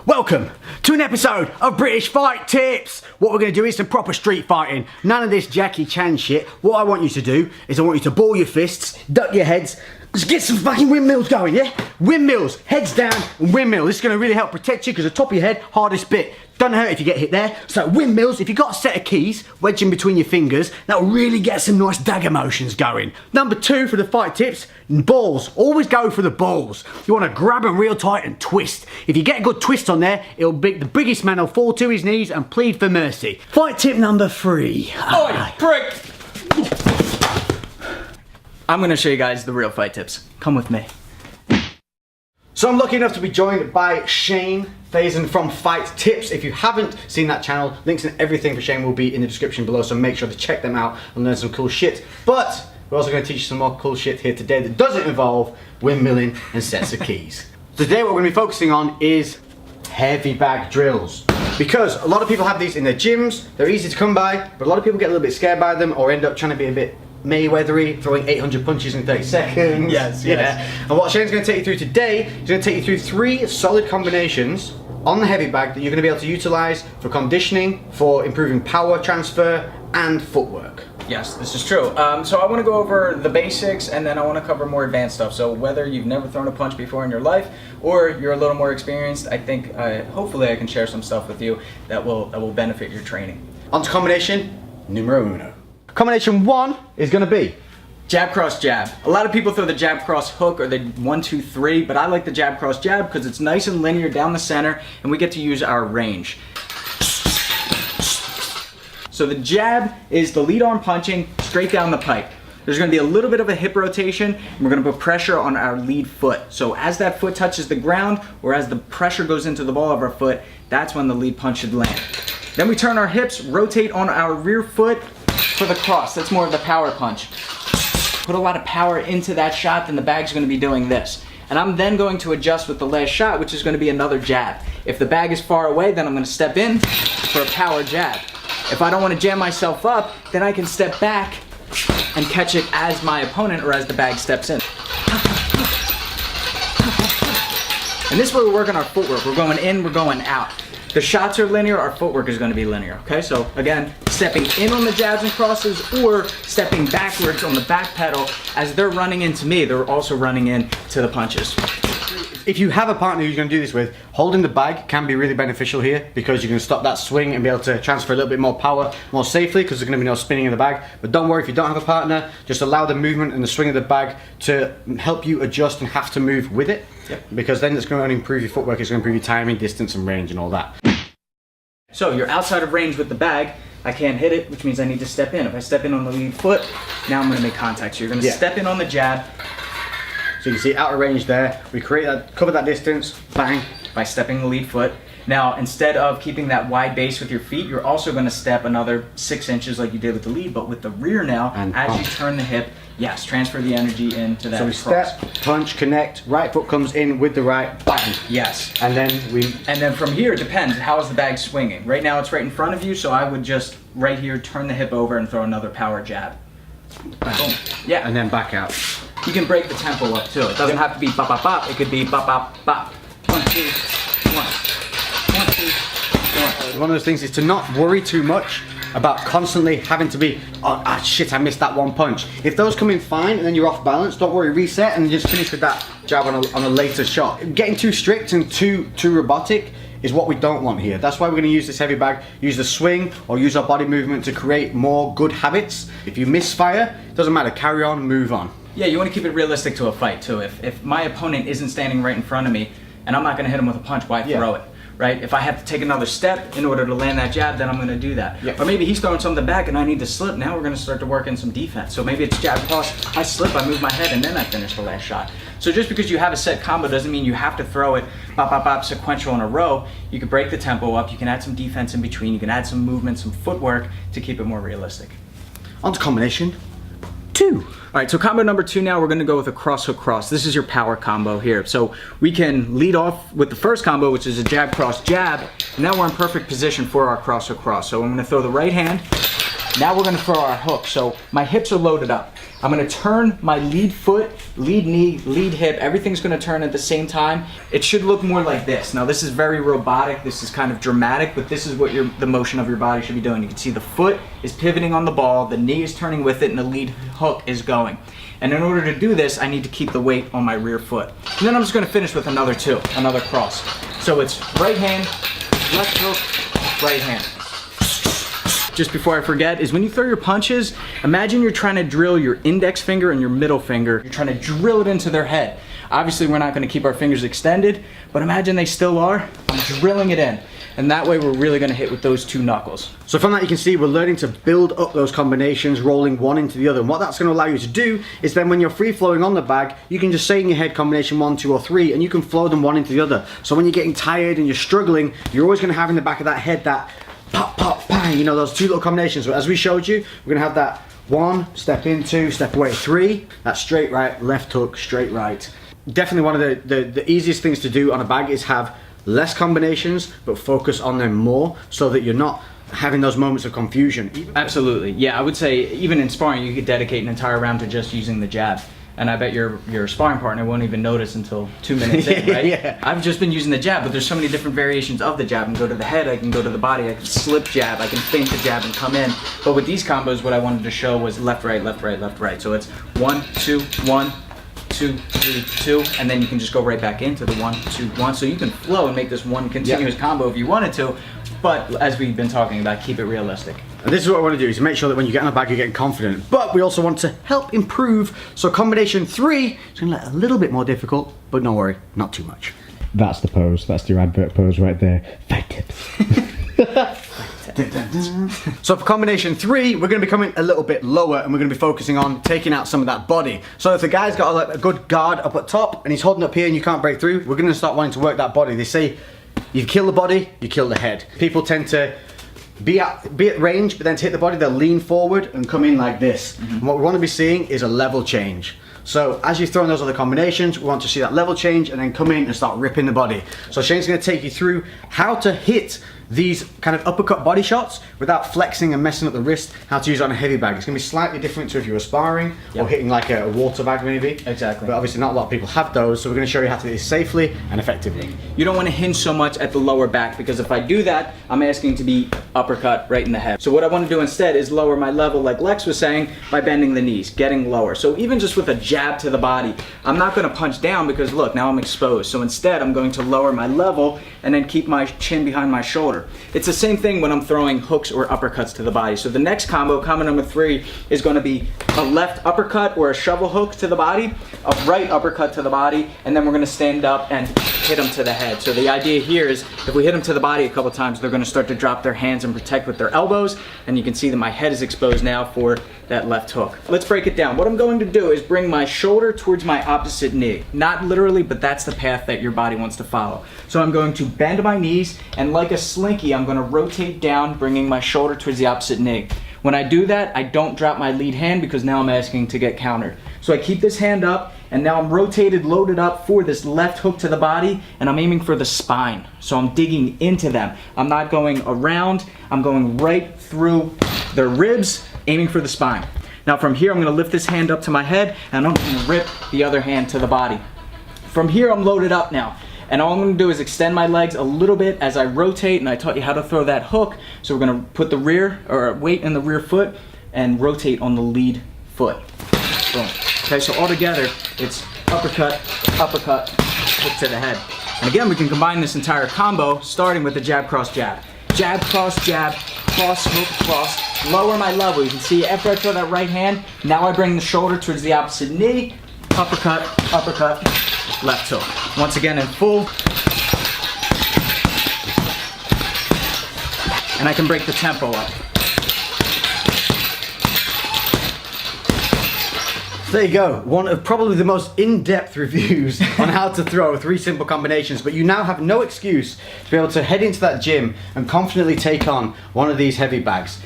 Welcome to an episode of British Fight Tips. What we're going to do is some proper street fighting. None of this Jackie Chan shit. What I want you to do is I want you to ball your fists, duck your heads, just get some fucking windmills going, yeah? Windmills, heads down and windmill. This is going to really help protect you because the top of your head, hardest bit. Doesn't hurt if you get hit there. So windmills, if you've got a set of keys wedged in between your fingers, that'll really get some nice dagger motions going. Number 2 for the fight tips, balls. Always go for the balls. You want to grab them real tight and twist. If you get a good twist on there, it'll be the biggest man will fall to his knees and plead for mercy. Fight tip number 3. Oi, prick! I'm gonna show you guys the real fight tips. Come with me. So I'm lucky enough to be joined by Shane Faison from Fight Tips. If you haven't seen that channel, links and everything for Shane will be in the description below, so make sure to check them out and learn some cool shit. But we're also going to teach you some more cool shit here today that doesn't involve windmilling and sets of keys. Today what we're going to be focusing on is heavy bag drills. Because a lot of people have these in their gyms, they're easy to come by, but a lot of people get a little bit scared by them or end up trying to be a bit Mayweathery, throwing 800 punches in 30 seconds. Yes. And what Shane's going to take you through today, he's going to take you through 3 solid combinations on the heavy bag that you're going to be able to utilize for conditioning, for improving power transfer, and footwork. Yes, this is true. So I want to go over the basics and then I want to cover more advanced stuff. So whether you've never thrown a punch before in your life or you're a little more experienced, I think hopefully I can share some stuff with you that will benefit your training. On to combination numero uno. Combination 1 is going to be jab, cross, jab. A lot of people throw the jab, cross, hook or the 1, 2, 3, but I like the jab, cross, jab because it's nice and linear down the center and we get to use our range. So the jab is the lead arm punching straight down the pipe. There's going to be a little bit of a hip rotation and we're going to put pressure on our lead foot. So as that foot touches the ground or as the pressure goes into the ball of our foot, that's when the lead punch should land. Then we turn our hips, rotate on our rear foot for the cross. That's more of the power punch. Put a lot of power into that shot, then the bag's going to be doing this. And I'm then going to adjust with the last shot, which is going to be another jab. If the bag is far away, then I'm going to step in for a power jab. If I don't want to jam myself up, then I can step back and catch it as my opponent or as the bag steps in. And this is where we're working our footwork. We're going in, we're going out. The shots are linear, our footwork is going to be linear, okay? So again, stepping in on the jabs and crosses or stepping backwards on the back pedal. As they're running into me, they're also running in to the punches. If you have a partner who's going to do this with, holding the bag can be really beneficial here because you can stop that swing and be able to transfer a little bit more power more safely because there's going to be no spinning in the bag. But don't worry if you don't have a partner, just allow the movement and the swing of the bag to help you adjust and have to move with it. Yep. Because then it's going to only improve your footwork, it's going to improve your timing, distance and range and all that. So you're outside of range with the bag, I can't hit it, which means I need to step in. If I step in on the lead foot, now I'm going to make contact. So you're going to step in on the jab. So you can see out of range there, we create that, cover that distance, bang. By stepping the lead foot. Now, instead of keeping that wide base with your feet, you're also going to step another 6 inches like you did with the lead, but with the rear now, and as you turn the hip, yes, transfer the energy into that cross. So we step, punch, connect, right foot comes in with the right, bang. Yes. And then from here, it depends, how is the bag swinging? Right now it's right in front of you, so I would just, right here, turn the hip over and throw another power jab. Boom. Yeah. And then back out. You can break the tempo up too. It doesn't have to be bop, bop, bop. It could be bop, bop, bop. 1, 2, 1. 1, 2, 1. One of those things is to not worry too much about constantly having to be, oh shit, I missed that one punch. If those come in fine and then you're off balance, don't worry, reset and just finish with that jab on a later shot. Getting too strict and too robotic is what we don't want here. That's why we're going to use this heavy bag, use the swing or use our body movement to create more good habits. If you misfire, it doesn't matter, carry on, move on. Yeah, you want to keep it realistic to a fight too. If my opponent isn't standing right in front of me and I'm not going to hit him with a punch, why throw it? Right? If I have to take another step in order to land that jab, then I'm going to do that. Or maybe he's throwing something back and I need to slip. Now we're going to start to work in some defense. So maybe it's jab, cross, I slip, I move my head, and then I finish the last shot. So just because you have a set combo doesn't mean you have to throw it bop, bop, bop, sequential in a row. You can break the tempo up, you can add some defense in between, you can add some movement, some footwork to keep it more realistic. On to combination 2. All right, so combo number 2 now, we're gonna go with a cross hook cross. This is your power combo here. So we can lead off with the first combo, which is a jab, cross, jab. And now we're in perfect position for our cross hook cross. So I'm gonna throw the right hand, Now we're gonna throw our hook. So my hips are loaded up. I'm gonna turn my lead foot, lead knee, lead hip, everything's gonna turn at the same time. It should look more like this. Now this is very robotic, this is kind of dramatic, but this is what the motion of your body should be doing. You can see the foot is pivoting on the ball, the knee is turning with it, and the lead hook is going. And in order to do this, I need to keep the weight on my rear foot. And then I'm just gonna finish with another cross. So it's right hand, left hook, right hand. Just before I forget, is when you throw your punches, imagine you're trying to drill your index finger and your middle finger. You're trying to drill it into their head. Obviously, we're not gonna keep our fingers extended, but imagine they still are. I'm drilling it in. And that way we're really gonna hit with those 2 knuckles. So from that you can see we're learning to build up those combinations, rolling one into the other. And what that's gonna allow you to do is then when you're free flowing on the bag, you can just say in your head combination 1, 2, or 3, and you can flow them one into the other. So when you're getting tired and you're struggling, you're always gonna have in the back of that head that pop, pop, bang, you know, those 2 little combinations. But as we showed you, we're gonna have that 1, step in, 2, step away, 3, that straight right, left hook, straight right. Definitely one of the easiest things to do on a bag is have less combinations, but focus on them more so that you're not having those moments of confusion. Absolutely, yeah, I would say even in sparring, you could dedicate an entire round to just using the jab. And I bet your sparring partner won't even notice until 2 minutes in, right? Yeah. I've just been using the jab, but there's so many different variations of the jab. I can go to the head, I can go to the body, I can slip jab, I can feint the jab and come in. But with these combos, what I wanted to show was left, right, left, right, left, right. So it's 1, 2, 1, 2, 3, 2, and then you can just go right back into the 1, 2, 1. So you can flow and make this one continuous combo if you wanted to, but as we've been talking about, keep it realistic. And this is what I want to do, is make sure that when you get on the bag, you're getting confident. But we also want to help improve. So combination 3 is going to let a little bit more difficult, but don't worry, not too much. That's the pose. That's your advert pose right there. Fight tips. So for combination 3, we're going to be coming a little bit lower and we're going to be focusing on taking out some of that body. So if the guy's got a good guard up at top and he's holding up here and you can't break through, we're going to start wanting to work that body. They say you kill the body, you kill the head. People tend to be at range, but then to hit the body, they'll lean forward and come in like this. And what we want to be seeing is a level change. So as you're throwing those other combinations, we want to see that level change and then come in and start ripping the body. So Shane's going to take you through how to hit these kind of uppercut body shots without flexing and messing up the wrist, how to use it on a heavy bag. It's going to be slightly different to if you were sparring or hitting like a water bag maybe. Exactly. But obviously not a lot of people have those, so we're going to show you how to do this safely and effectively. You don't want to hinge so much at the lower back, because if I do that, I'm asking to be uppercut right in the head. So what I want to do instead is lower my level, like Lex was saying, by bending the knees, getting lower. So even just with a jab to the body, I'm not going to punch down because look, now I'm exposed. So instead, I'm going to lower my level and then keep my chin behind my shoulder. It's the same thing when I'm throwing hooks or uppercuts to the body. So the next combo number 3, is going to be a left uppercut or a shovel hook to the body, a right uppercut to the body, and then we're going to stand up and hit them to the head. So the idea here is if we hit them to the body a couple times, they're going to start to drop their hands and protect with their elbows, and you can see that my head is exposed now for that left hook. Let's break it down. What I'm going to do is bring my shoulder towards my opposite knee. Not literally, but that's the path that your body wants to follow. So I'm going to bend my knees, and like a slinky, I'm going to rotate down, bringing my shoulder towards the opposite knee. When I do that, I don't drop my lead hand because now I'm asking to get countered. So I keep this hand up, and now I'm rotated, loaded up for this left hook to the body, and I'm aiming for the spine. So I'm digging into them. I'm not going around, I'm going right through their ribs, aiming for the spine. Now from here, I'm gonna lift this hand up to my head, and I'm gonna rip the other hand to the body. From here, I'm loaded up now. And all I'm gonna do is extend my legs a little bit as I rotate, and I taught you how to throw that hook. So we're gonna put the weight in the rear foot and rotate on the lead foot. Boom. Okay, so all together, it's uppercut, uppercut, hook to the head. And again, we can combine this entire combo, starting with the jab, cross, jab. Jab, cross, hook, cross, lower my level. You can see after I throw that right hand, now I bring the shoulder towards the opposite knee, uppercut, uppercut, left hook. Once again in full. And I can break the tempo up. There you go, one of probably the most in-depth reviews on how to throw 3 simple combinations, but you now have no excuse to be able to head into that gym and confidently take on one of these heavy bags.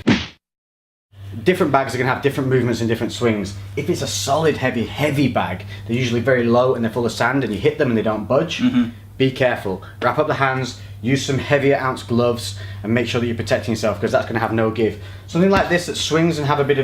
Different bags are going to have different movements and different swings. If it's a solid heavy bag, they're usually very low and they're full of sand and you hit them and they don't budge. be careful. Wrap up the hands, use some heavier ounce gloves, and make sure that you're protecting yourself, because that's going to have no give. Something like this that swings and have a bit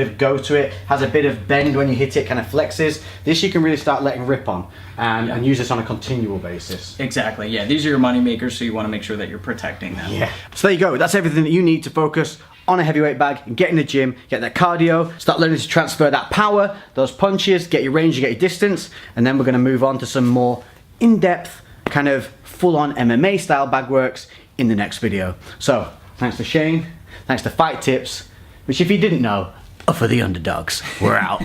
of go to it, has a bit of bend when you hit it, kind of flexes. This you can really start letting rip on, and use this on a continual basis. Exactly, yeah. These are your money makers, so you want to make sure that you're protecting them. Yeah. So there you go. That's everything that you need to focus on a heavyweight bag and get in the gym, get that cardio, start learning to transfer that power, those punches, get your range, get your distance, and then we're going to move on to some more in-depth, kind of full-on MMA style bag works in the next video. So, thanks to Shane, thanks to Fight Tips, which if you didn't know, are for the underdogs. We're out.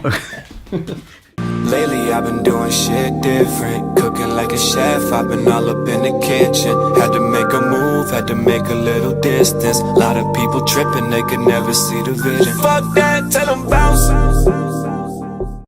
Lately I've been doing shit different, cooking like a chef, I've been all up in the kitchen. Had to make a move, had to make a little distance. Lot of people tripping, they could never see the vision. Fuck that, tell them bounce.